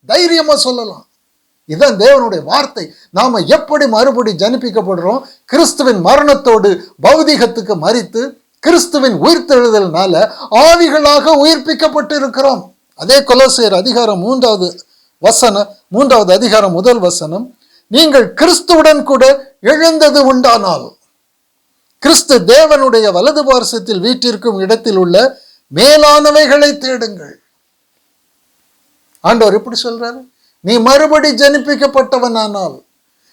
தைரியமா சொல்லலாம். இதுதான் தேவனுடைய வார்த்தை. நாம எப்படி மறுபடி ஜனிப்பிக்கப்படுறோம்? கிறிஸ்துவின் மரணத்தோடு பௌதிகத்துக்கு மரித்து கிறிஸ்துவின் உயிர்த்தெழுதல்னால ஆவிகளாக உயிர்ப்பிக்கப்பட்டு இருக்கிறோம். அதே கொலோசியர் அதிகாரம் 3வது அதிகாரம் 1 வசனம், நீங்கள் கிறிஸ்துவுடன் கூட எழுந்தது உண்டானால் கிறிஸ்து தேவனுடைய வலது பார்சத்தில் வீற்றிருக்கும் இடத்தில் உள்ள மேலானவைகளை தேடுங்கள். ஆண்டவர் இப்படி சொல்றாரு, நீ மறுபடி ஜனிப்பிக்கப்பட்டவனானால்,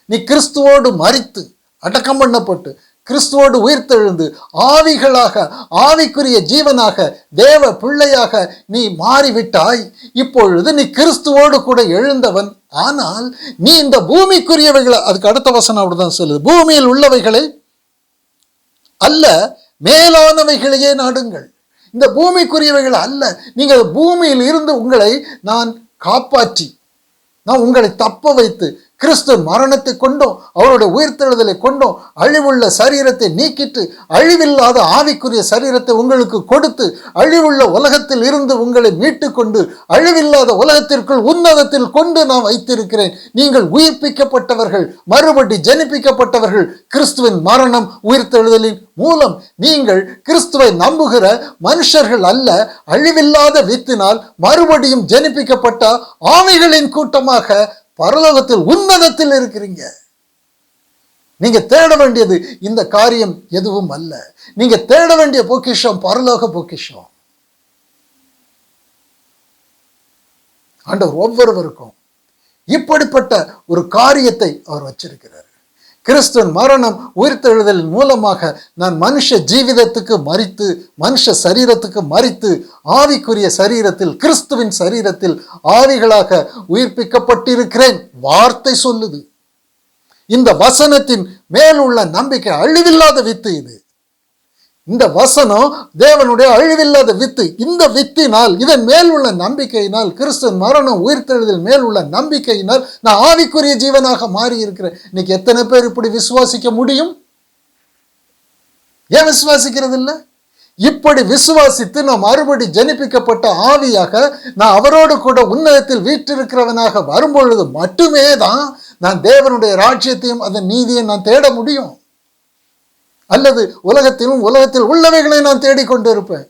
நீ கிறிஸ்துவோடு மரித்து அடக்கம் பண்ணப்பட்டு கிறிஸ்துவோடு உயிர்த்தெழுந்து ஆவிகளாக ஆவிக்குரிய ஜீவனாக தேவ பிள்ளையாக நீ மாறிவிட்டாய். இப்பொழுது நீ கிறிஸ்துவோடு கூட எழுந்தவன். ஆனால் நீ இந்த பூமிக்குரியவைகளை, அதுக்கு அடுத்த வசனம் அப்படிதான் சொல்லுது, பூமியில் உள்ளவைகளை அல்ல மேலானவைகளையே நாடுங்கள். இந்த பூமிக்குரியவைகள் அல்ல. நீங்கள் பூமியில் இருந்து உங்களை நான் காப்பாற்றி, நான் உங்களை தப்ப வைத்து கிறிஸ்து மரணத்தை கொண்டோம் அவருடைய உயிர்த்தெழுதலை கொண்டோம் அழிவுள்ள சரீரத்தை நீக்கிட்டு அழிவில்லாத ஆவிக்குரிய சரீரத்தை உங்களுக்கு கொடுத்து அழிவுள்ள உலகத்தில் இருந்து உங்களை மீட்டு கொண்டு அழிவில்லாத உலகத்திற்குள் உன்னதத்தில் கொண்டு நான் வைத்திருக்கிறேன். நீங்கள் உயிர்ப்பிக்கப்பட்டவர்கள், மறுபடி ஜனிப்பிக்கப்பட்டவர்கள். கிறிஸ்துவின் மரணம் உயிர்த்தெழுதலின் மூலம் நீங்கள் கிறிஸ்துவை நம்புகிற மனுஷர்கள் அல்ல, அழிவில்லாத வித்தினால் மறுபடியும் ஜனிப்பிக்கப்பட்ட ஆவிகளின் கூட்டமாக பரலோகத்தில் உன்னதத்தில் இருக்கிறீங்க. நீங்க தேட வேண்டியது இந்த காரியம் எதுவும் அல்ல. நீங்க தேட வேண்டிய பொக்கிஷம் பரலோக பொக்கிஷம். ஆண்டவர் ஒவ்வொருவருக்கும் இப்படிப்பட்ட ஒரு காரியத்தை அவர் வச்சிருக்கிறார். கிறிஸ்துவின் மரணம் உயிர்த்தெழுதலின் மூலமாக நான் மனுஷ ஜீவிதத்துக்கு மரித்து, மனுஷ சரீரத்துக்கு மரித்து, ஆவிக்குரிய சரீரத்தில் கிறிஸ்துவின் சரீரத்தில் ஆவிகளாக உயிர்ப்பிக்கப்பட்டிருக்கிறேன். வார்த்தை சொல்லுது. இந்த வசனத்தின் மேல் உள்ள நம்பிக்கை அழிவில்லாத வித்து. இது இந்த வசனம் தேவனுடைய அழிவில்லாத வித்து. இந்த வித்தினால், இதன் மேல் உள்ள நம்பிக்கையினால், கிறிஸ்துவின் மரணம் உயிர்த்தெழுதல் மேல் உள்ள நம்பிக்கையினால் நான் ஆவிக்குரிய ஜீவனாக மாறி இருக்கிறேன். இன்னைக்கு எத்தனை பேர் இப்படி விசுவாசிக்க முடியும்? ஏன் விசுவாசிக்கிறது இல்லை? இப்படி விசுவாசித்து நான் மறுபடி ஜனிப்பிக்கப்பட்ட ஆவியாக நான் அவரோடு கூட உன்னதத்தில் வீற்றிருக்கிறவனாக வரும்பொழுது மட்டுமே தான் நான் தேவனுடைய ராஜ்யத்தையும் அதன் நீதியை நான் தேட முடியும். அல்லது உலகத்தில் உள்ளவைகளை நான் தேடிக்கொண்டு இருப்பேன்.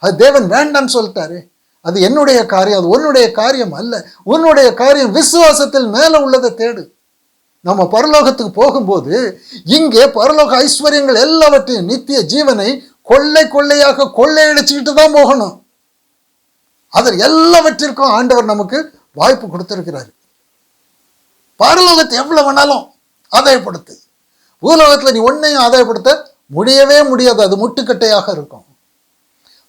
அது தேவன் வேண்டான்னு சொல்லிட்டாரு. அது என்னுடைய காரியம், அது உன்னுடைய காரியம் அல்ல. உன்னுடைய காரியம் விசுவாசத்தில் மேல உள்ளதை தேடு. நம்ம பரலோகத்துக்கு போகும்போது இங்கே பரலோக ஐஸ்வர்யங்கள் எல்லாவற்றையும் நித்திய ஜீவனை கொள்ளையாக கொள்ளையடிச்சுக்கிட்டு தான் போகணும். அதில் எல்லாவற்றிற்கும் ஆண்டவர் நமக்கு வாய்ப்பு கொடுத்திருக்கிறார். பரலோகத்தை எவ்வளவு வேணாலும் ஆதாயப்படுத்து. பூலோகத்தில் நீ ஒன்னையும் ஆதாயப்படுத்த முடியவே முடியாது. அது முட்டுக்கட்டையாக இருக்கும்.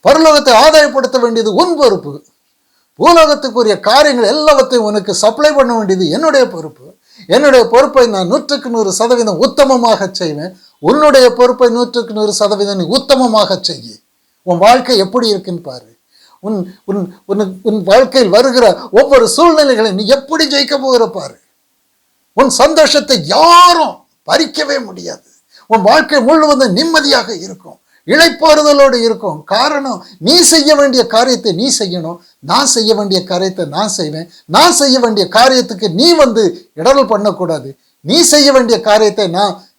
பரலோகத்தை ஆதாயப்படுத்த வேண்டியது உன் பொறுப்பு. பூலோகத்துக்குரிய காரியங்கள் எல்லாவற்றையும் உனக்கு சப்ளை பண்ண வேண்டியது என்னுடைய பொறுப்பு. என்னுடைய பொறுப்பை நான் 100% உத்தமமாக செய்வேன். உன்னுடைய பொறுப்பை 100% நீ உத்தமமாக செய்ய. உன் வாழ்க்கை எப்படி இருக்குன்னு பாரு. உன் வாழ்க்கையில் வருகிற ஒவ்வொரு சூழ்நிலைகளை நீ எப்படி ஜெயிக்க போகிற பாரு. உன் சந்தோஷத்தை யாரும் பறிக்கவே முடியாது. உன் வாழ்க்கை முழுவதும் நிம்மதியாக இருக்கும், இளைப்பாறுதலோடு இருக்கும். காரணம், நீ செய்ய வேண்டிய காரியத்தை நீ செய்யணும். நான் செய்ய வேண்டிய காரியத்தை நான் செய்வேன். நான் செய்ய வேண்டிய காரியத்துக்கு நீ இடரல் பண்ணக்கூடாது. நீ செய்ய வேண்டிய காரியத்தை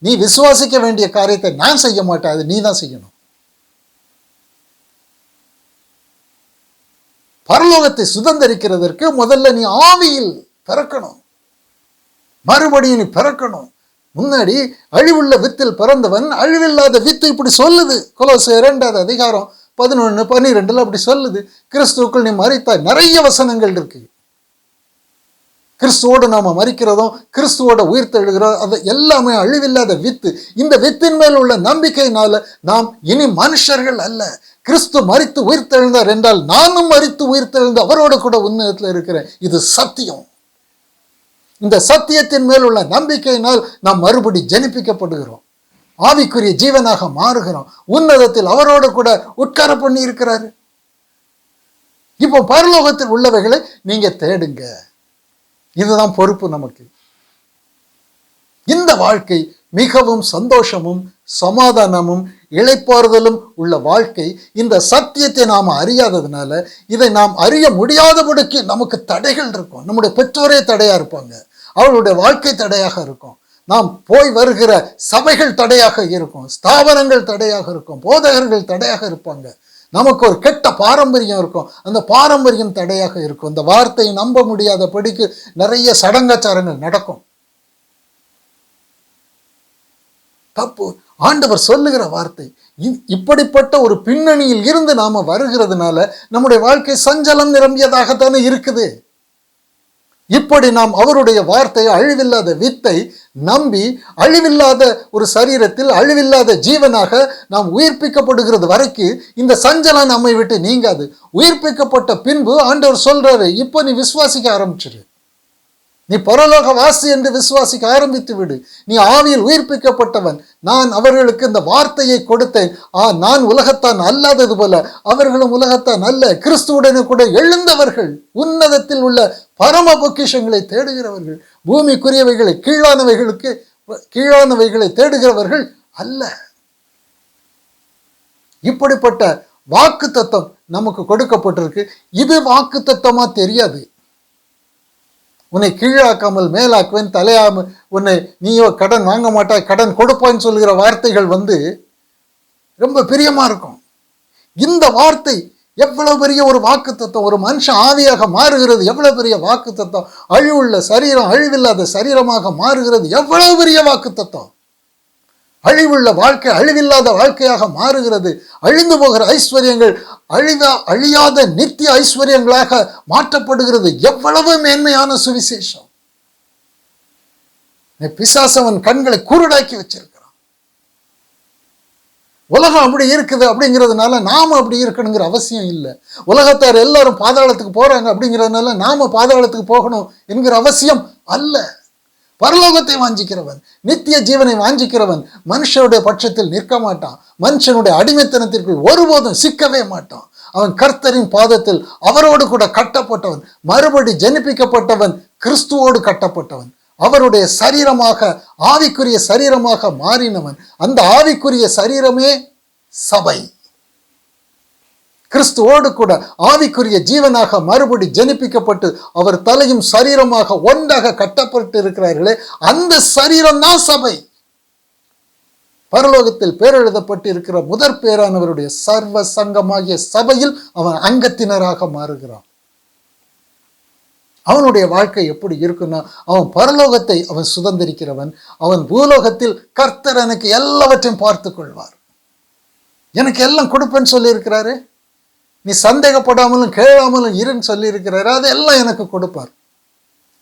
நீ விசுவாசிக்க வேண்டிய காரியத்தை நான் செய்ய மாட்டேன். அது நீ தான் செய்யணும். பரலோகத்தை சுதந்திரிக்கிறதற்கு முதல்ல நீ ஆவியில் பிறக்கணும். மறுபடியும் நீ பிறக்கணும். முன்னாடி அழிவுள்ள வித்தில் பிறந்தவன் அழிவில்லாத வித்து இப்படி சொல்லுது. கொலோசியர் 2வது அதிகாரம் 11-12 அப்படி சொல்லுது. கிறிஸ்துவுக்குள் நீ மரித்தாய். நிறைய வசனங்கள் இருக்கு. கிறிஸ்துவோடு நாம மரிக்கிறதும் கிறிஸ்துவோட உயிர்த்தெழுகிறோம், அது எல்லாமே அழிவில்லாத வித்து. இந்த வித்தின் மேல் உள்ள நம்பிக்கையினால நாம் இனி மனுஷர்கள் அல்ல. கிறிஸ்து மரித்து உயிர்த்தெழுந்தார் என்றால் நானும் மரித்து உயிர்த்தெழுந்து அவரோடு கூட உன்னதத்தில் இருக்கிறேன். இது சத்தியம். இந்த சத்தியத்தின் மேல் உள்ள நம்பிக்கையினால் நாம் மறுபடி ஜனிப்பிக்கப்படுகிறோம். ஆவிக்குரிய ஜீவனாக மாறுகிறோம். உன்னதத்தில் அவரோடு கூட உட்கார பண்ணி இருக்கிறாரு. இப்போ பரலோகத்தில் உள்ளவைகளை நீங்க தேடுங்க. இதுதான் பொறுப்பு நமக்கு. இந்த வாழ்க்கை மிகவும் சந்தோஷமும் சமாதானமும் இளைப்பாறுதலும் உள்ள வாழ்க்கை. இந்த சத்தியத்தை நாம் அறியாததுனால, இதை நாம் அறிய முடியாதபடிக்கு நமக்கு தடைகள் இருக்கும். நம்முடைய பெற்றோரே தடையா இருப்பாங்க, அவர்களுடைய வாழ்க்கை தடையாக இருக்கும், நாம் போய் வருகிற சபைகள் தடையாக இருக்கும், ஸ்தாபனங்கள் தடையாக இருக்கும், போதகர்கள் தடையாக இருப்பாங்க, நமக்கு ஒரு கெட்ட பாரம்பரியம் இருக்கும், அந்த பாரம்பரியம் தடையாக இருக்கும். இந்த வார்த்தையை நம்ப முடியாதபடிக்கு நிறைய சடங்காச்சாரங்கள் நடக்கும். தப்பு. ஆண்டவர் சொல்லுகிற வார்த்தை இப்படிப்பட்ட ஒரு பின்னணியில் இருந்து நாம வருகிறதுனால நம்முடைய வாழ்க்கை சஞ்சலம் நிரம்பியதாகத்தானே இருக்குது. இப்படி நாம் அவருடைய வார்த்தையை, அழிவில்லாத வித்தை நம்பி அழிவில்லாத ஒரு சரீரத்தில் அழிவில்லாத ஜீவனாக நாம் உயிர்ப்பிக்கப்படுகிறது வரைக்கும் இந்த சஞ்சலம் நம்மை விட்டு நீங்காது. உயிர்ப்பிக்கப்பட்ட பின்பு ஆண்டவர் சொல்றாரு, இப்போ நீ விசுவாசிக்க ஆரம்பிச்சிரு, நீ பரலோக வாசி என்று விசுவாசிக்க ஆரம்பித்து விடு, நீ ஆவியில் உயிர்ப்பிக்கப்பட்டவன், நான் அவர்களுக்கு இந்த வார்த்தையை கொடுத்தேன், நான் உலகத்தான் அல்லாதது போல அவர்களும் உலகத்தான் அல்ல, கிறிஸ்துவுடனே கூட எழுந்தவர்கள், உன்னதத்தில் உள்ள பரம பொக்கிஷங்களை தேடுகிறவர்கள், பூமிக்குரியவைகளை கீழானவைகளை தேடுகிறவர்கள் அல்ல. இப்படிப்பட்ட வாக்கு தத்தம் நமக்கு கொடுக்கப்பட்டிருக்கு. இது வாக்கு தத்தமா தெரியாது. உன்னை கீழாக்காமல் மேலாக்குவேன், தலையாம உன்னை நீயோ கடன் வாங்க மாட்டாய், கடன் கொடுப்பான்னு சொல்கிற வார்த்தைகள் ரொம்ப பிரியமா இருக்கும். இந்த வார்த்தை எவ்வளவு பெரிய ஒரு வாக்கு தத்துவம். ஒரு மனுஷன் ஆவியாக மாறுகிறது எவ்வளவு பெரிய வாக்கு தத்துவம். அழிவுள்ள சரீரம் அழிவில்லாத சரீரமாக மாறுகிறது எவ்வளவு பெரிய வாக்கு தத்துவம். அழிவுள்ள வாழ்க்கை அழிவில்லாத வாழ்க்கையாக மாறுகிறது. அழிந்து போகிற ஐஸ்வர்யங்கள் அழியாத நித்திய ஐஸ்வர்யங்களாக மாற்றப்படுகிறது. எவ்வளவு மேன்மையான சுவிசேஷம். பிசாசவன் கண்களை குருடாக்கி வச்சிருக்கிறான். உலகம் அப்படி இருக்குது அப்படிங்கிறதுனால நாம அப்படி இருக்கணுங்கிற அவசியம் இல்லை. உலகத்தார் எல்லாரும் பாதாளத்துக்கு போறாங்க அப்படிங்கிறதுனால நாம பாதாளத்துக்கு போகணும் என்கிற அவசியம் அல்ல. பரலோகத்தை வாஞ்சிக்கிறவன், நித்திய ஜீவனை வாஞ்சிக்கிறவன் மனுஷனுடைய பட்சத்தில் நிற்க மாட்டான். மனுஷனுடைய அடிமைத்தனத்திற்கு ஒருபோதும் சிக்கவே மாட்டான். அவன் கர்த்தரின் பாதத்தில் அவரோடு கூட கட்டப்பட்டவன், மறுபடி ஜனிப்பிக்கப்பட்டவன், கிறிஸ்துவோடு கட்டப்பட்டவன், அவருடைய சரீரமாக, ஆவிக்குரிய சரீரமாக மாறினவன். அந்த ஆவிக்குரிய சரீரமே சபை. கிறிஸ்துவோடு கூட ஆவிக்குரிய ஜீவனாக மறுபடி ஜனிப்பிக்கப்பட்டு அவர் தலையும் சரீரமாக ஒன்றாக கட்டப்பட்டு இருக்கிறார்களே, அந்த சரீரம் தான் சபை. பரலோகத்தில் பேரெழுதப்பட்டு இருக்கிற முதற் பேரானவருடைய சர்வ சங்கமாகிய சபையில் அவன் அங்கத்தினராக மாறுகிறான். அவனுடைய வாழ்க்கை எப்படி இருக்குன்னா, அவன் பரலோகத்தை அவன் சுதந்திரிக்கிறவன். அவன் பூலோகத்தில் கர்த்தர் எனக்கு எல்லாவற்றையும் பார்த்து கொள்வார், எனக்கு எல்லாம் கொடுப்பேன்னு சொல்லியிருக்கிறாரு, நீ சந்தேகப்படாமலும் கேளாமலும் இருன்னு சொல்லி இருக்கிறாரு, அதெல்லாம் எனக்கு கொடுப்பார்.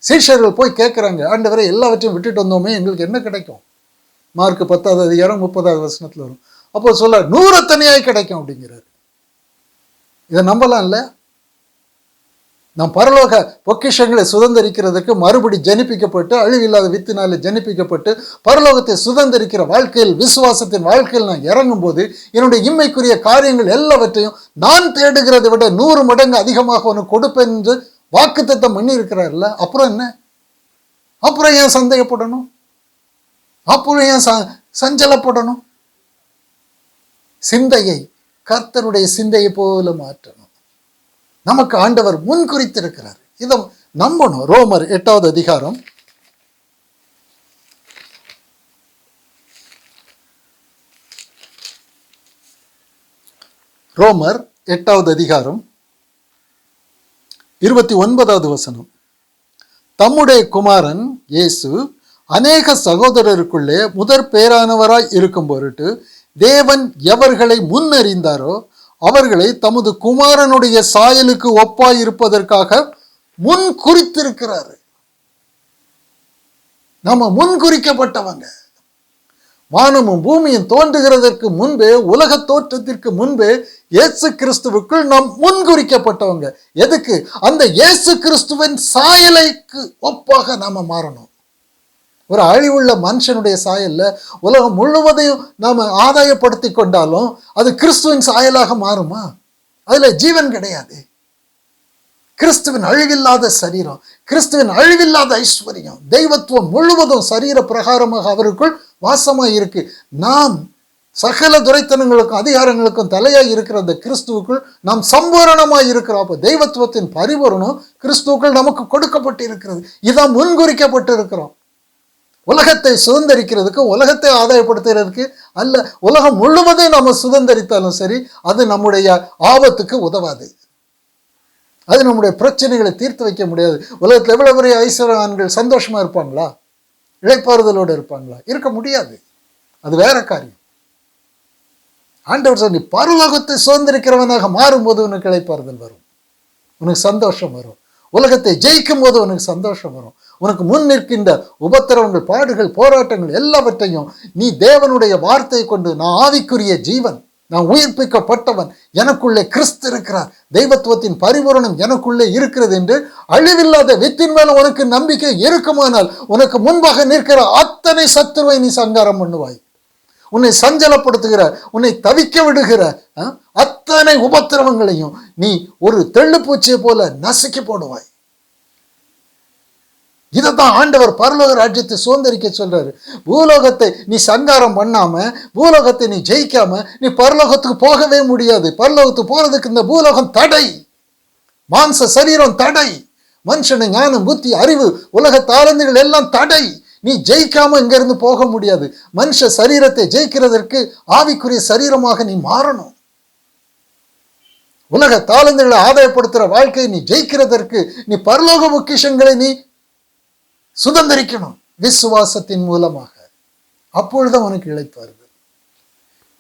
சீஷர்கள் போய் கேட்குறாங்க, ஆண்டவரை எல்லாவற்றையும் விட்டுட்டு வந்தோமே, எங்களுக்கு என்ன கிடைக்கும்? மார்க் 10:30 வரும். அப்போ சொல்ல 100 தனியாய் கிடைக்கும் அப்படிங்கிறாரு. இதை நம்பலாம் இல்லை? நாம் பரலோக பொக்கிஷங்களை சுதந்திரிக்கிறதுக்கு மறுபடி ஜனிப்பிக்கப்பட்டு, அழிவில்லாத வித்தினாலே ஜனிப்பிக்கப்பட்டு பரலோகத்தை சுதந்திரிக்கிற வாழ்க்கையில், விசுவாசத்தின் வாழ்க்கையில் நான் இறங்கும் போது என்னுடைய இம்மைக்குரிய காரியங்கள் எல்லாவற்றையும் நான் தேடுகிறதை விட 100 மடங்கு அதிகமாக உனக்கு கொடுப்பேன் என்று வாக்குத்தத்தம் பண்ணி இருக்கிறார்ல. அப்புறம் என்ன? அப்புறம் ஏன் சந்தேகப்படணும்? அப்புறம் ஏன் சஞ்சலப்படணும்? சிந்தையை கர்த்தருடைய சிந்தையை போல மாற்றணும். நமக்கு ஆண்டவர் முன் குறித்திருக்கிறார், இதை நம்பணும். ரோமர் 8வது அதிகாரம், ரோமர் 8வது அதிகாரம் 29வது வசனம். தம்முடைய குமாரன் இயேசு அநேக சகோதரருக்குள்ளே முதற் பேரானவராய் இருக்கும் பொருட்டு தேவன் எவர்களை முன்னறிந்தாரோ அவர்களை தமது குமாரனுடைய சாயலுக்கு ஒப்பாய் இருப்பதற்காக முன் குறித்திருக்கிறார். நம்ம முன் குறிக்கப்பட்டவங்க. வானமும் பூமியும் தோன்றுகிறதற்கு முன்பே, உலக தோற்றத்திற்கு முன்பே இயேசு கிறிஸ்துவுக்குள் நாம் முன் குறிக்கப்பட்டவங்க. எதுக்கு? அந்த இயேசு கிறிஸ்துவின் சாயலுக்கு ஒப்பாக நாம மாறணும். ஒரு அழிவுள்ள மனுஷனுடைய சாயல்ல உலகம் முழுவதையும் நாம ஆதாயப்படுத்தி கொண்டாலும் அது கிறிஸ்துவின் சாயலாக மாறுமா? அதுல ஜீவன் கிடையாது. கிறிஸ்துவின் அழிவில்லாத சரீரம், கிறிஸ்துவின் அழிவில்லாத ஐஸ்வர்யம், தெய்வத்துவம் முழுவதும் சரீர பிரகாரமாக அவருக்குள் வாசமாய் இருக்கு. நாம் சகல துரைத்தனங்களுக்கும் அதிகாரங்களுக்கும் தலையாய் இருக்கிற அந்த கிறிஸ்துவுக்குள் நாம் சம்பூரணமாய் இருக்கிறோம். அப்போ தெய்வத்துவத்தின் பரிபூரணம் கிறிஸ்துவுக்குள் நமக்கு கொடுக்கப்பட்டு இருக்கிறது. இதான் முன்குறிக்கப்பட்டு இருக்கிறோம். உலகத்தை சுதந்திரிக்கிறதுக்கு, உலகத்தை ஆதாயப்படுத்துகிறதுக்கு அல்ல. உலகம் முழுவதையும் நம்ம சுதந்திரித்தாலும் சரி, அது நம்முடைய ஆபத்துக்கு உதவாது. அது நம்முடைய பிரச்சனைகளை தீர்த்து வைக்க முடியாது. உலகத்தில் எவ்வளவு பெரிய ஐஸ்வர்யவான்கள் சந்தோஷமா இருப்பாங்களா? இளைப்பாறுதலோடு இருப்பாங்களா? இருக்க முடியாது. அது வேற காரியம். ஆண்டவர் சொல், நீ பரலோகத்தை சுதந்திரிக்கிறவனாக மாறும்போது உனக்கு இளைப்பாறுதல் வரும், உனக்கு சந்தோஷம் வரும். உலகத்தை ஜெயிக்கும் போது உனக்கு சந்தோஷம் வரும். உனக்கு முன் நிற்கின்ற உபத்திரவங்கள், பாடுகள், போராட்டங்கள் எல்லாவற்றையும் நீ தேவனுடைய வார்த்தையை கொண்டு, நான் ஆவிக்குரிய ஜீவன், நான் உயிர்ப்பிக்கப்பட்டவன், எனக்குள்ளே கிறிஸ்து இருக்கிறார், தெய்வத்துவத்தின் பரிபூரணம் எனக்குள்ளே இருக்கிறது என்று அழிவில்லாத வித்தின் மேல உனக்கு நம்பிக்கை இருக்குமானால் உனக்கு முன்பாக நிற்கிற அத்தனை சத்துருவை நீ சங்காரம் பண்ணுவாய். உன்னை சஞ்சலப்படுத்துகிற, உன்னை தவிக்க விடுகிற அத்தனை உபத்திரவங்களையும் நீ ஒரு தெள்ளுப்பூச்சியை போல நசுக்கி போடுவாய். இதைத்தான் ஆண்டவர் பரலோக ராஜ்யத்தை சுதந்திரிக்க சொல்றாரு. பூலோகத்தை நீ சங்காரம் பண்ணாம, பூலோகத்தை நீ ஜெயிக்காம நீ பரலோகத்துக்கு போகவே முடியாது. பரலோகத்துக்கு போறதுக்கு இந்த பூலோகம் தடை, மாம்ச சரீரம் தடை, மனுஷனை ஞானம், புத்தி, அறிவு, உலக தாளந்துகள் எல்லாம் தடை. நீ ஜெயிக்காம இங்கிருந்து போக முடியாது. மனுஷ சரீரத்தை ஜெயிக்கிறதற்கு ஆவிக்குரிய சரீரமாக நீ மாறணும். உலக தாளந்துகளை ஆதாயப்படுத்துகிற வாழ்க்கையை நீ ஜெயிக்கிறதற்கு நீ பரலோக பொக்கிஷங்களை நீ சுதந்திரிக்கணும் விசுவாசத்தின் மூலமாக. அப்பொழுது உனக்கு இளைப்பாறுதல்.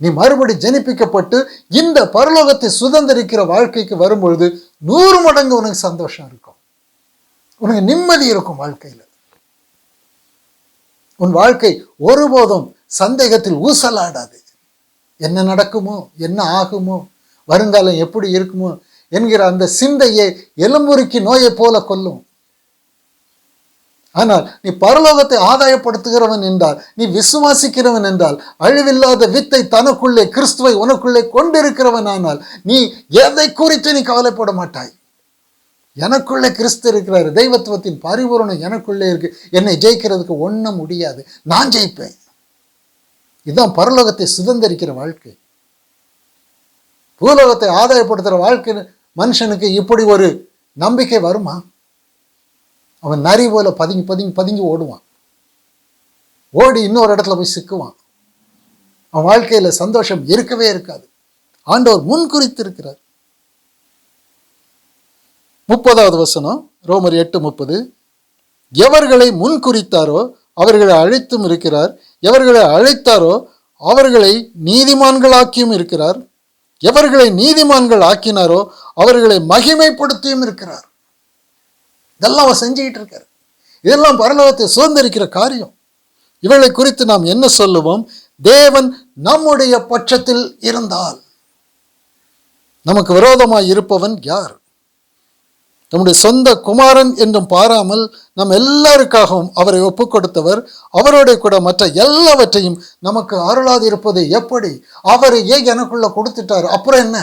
நீ மறுபடி ஜனிப்பிக்கப்பட்டு இந்த பரலோகத்தை சுதந்திரிக்கிற வாழ்க்கைக்கு வரும்பொழுது 100 மடங்கு உனக்கு சந்தோஷம் இருக்கும், உனக்கு நிம்மதி இருக்கும் வாழ்க்கையில. உன் வாழ்க்கை ஒருபோதும் சந்தேகத்தில் ஊசலாடாது. என்ன நடக்குமோ, என்ன ஆகுமோ, வருங்காலம் எப்படி இருக்குமோ என்கிற அந்த சிந்தையை எலும்புருக்கி நோயை போல கொல்லும். ஆனால் நீ பரலோகத்தை ஆதாயப்படுத்துகிறவன் என்றால், நீ விசுவாசிக்கிறவன் என்றால், அழிவில்லாத வித்தை தனக்குள்ளே கிறிஸ்துவை உனக்குள்ளே கொண்டிருக்கிறவன் ஆனால் நீ எதை குறித்து நீ கவலைப்பட மாட்டாய். எனக்குள்ளே கிறிஸ்து இருக்கிறாரு, தெய்வத்துவத்தின் பரிபூரணம் எனக்குள்ளே இருக்கு, என்னை ஜெயிக்கிறதுக்கு ஒன்றும் முடியாது, நான் ஜெயிப்பேன். இதுதான் பரலோகத்தை சுதந்திரிக்கிற வாழ்க்கை. பூலோகத்தை ஆதாயப்படுத்துகிற வாழ்க்கை மனுஷனுக்கு இப்படி ஒரு நம்பிக்கை வருமா? அவன் நரி போல பதுங்கி பதுங்கி பதுங்கி ஓடுவான், ஓடி இன்னொரு இடத்துல போய் சிக்குவான். அவன் வாழ்க்கையில சந்தோஷம் இருக்கவே இருக்காது. ஆண்டவர் முன் குறித்திருக்கிறார். 30வது வசனம், ரோமர் 8:30. எவர்களை முன் குறித்தாரோ அவர்களை அழைத்தும் இருக்கிறார், எவர்களை அழைத்தாரோ அவர்களை நீதிமான்களாக்கியும் இருக்கிறார், எவர்களை நீதிமான்கள் ஆக்கினாரோ அவர்களை மகிமைப்படுத்தியும் இருக்கிறார். இதெல்லாம் அவர் செஞ்சுக்கிட்டு இருக்கார். இதெல்லாம் பரலோகத்தை சுதந்திரிக்கிற காரியம். இவர்களை குறித்து நாம் என்ன சொல்லுவோம்? தேவன் நம்முடைய பட்சத்தில் இருந்தால் நமக்கு விரோதமாய் இருப்பவன் யார்? நம்முடைய சொந்த குமாரன் என்றும் பாராமல் நம் எல்லாருக்காகவும் அவரை ஒப்புக் கொடுத்தவர், அவரோட கூட மற்ற எல்லாவற்றையும் நமக்கு அருளாது இருப்பது எப்படி? அவரை ஏன் எனக்குள்ள கொடுத்துட்டார், அப்புறம் என்ன?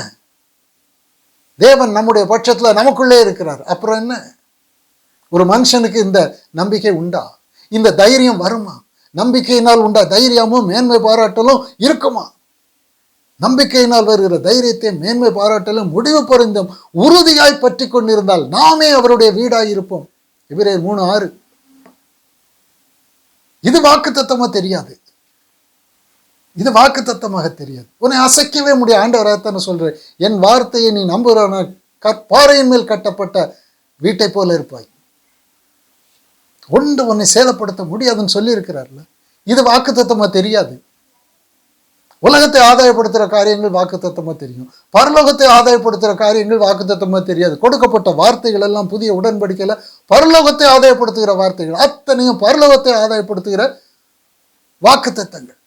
தேவன் நம்முடைய பட்சத்துல நமக்குள்ளே இருக்கிறார், அப்புறம் என்ன? ஒரு மனுஷனுக்கு இந்த நம்பிக்கை உண்டா? இந்த தைரியம் வருமா? நம்பிக்கையினால் உண்டா தைரியமும் மேன்மை பாராட்டலும் இருக்குமா? நம்பிக்கையினால் வருகிற தைரியத்தை மேன்மை பாராட்டலும் முடிவு பொருந்தும் உறுதியாய் பற்றி கொண்டிருந்தால் நாமே அவருடைய வீடாய் இருப்போம். எபிரேயர் 3:6. இது வாக்கு தத்தமா தெரியாது, இது வாக்கு தத்தமாக தெரியாது. உன்னை அசைக்கவே முடியாது. ஆண்டவராகத்தான சொல்றேன், என் வார்த்தையை நீ நம்புறான கற்பாறையின் மேல் கட்டப்பட்ட வீட்டை போல இருப்பாய், ஒன்று உன்னை சேதப்படுத்த முடியாதுன்னு சொல்லி இருக்கிறார்ல. இது வாக்கு தத்தமா தெரியாது. உலகத்தை ஆதாயப்படுத்துகிற காரியங்கள் வாக்கு தத்தமா தெரியும், பரலோகத்தை ஆதாயப்படுத்துகிற காரியங்கள் வாக்கு தத்தமா தெரியாது. கொடுக்கப்பட்ட வார்த்தைகள் எல்லாம் புதிய உடன்படிக்கையில பரலோகத்தை ஆதாயப்படுத்துகிற வார்த்தைகள் அத்தனையும் பரலோகத்தை ஆதாயப்படுத்துகிற வாக்கு தத்தங்கள்.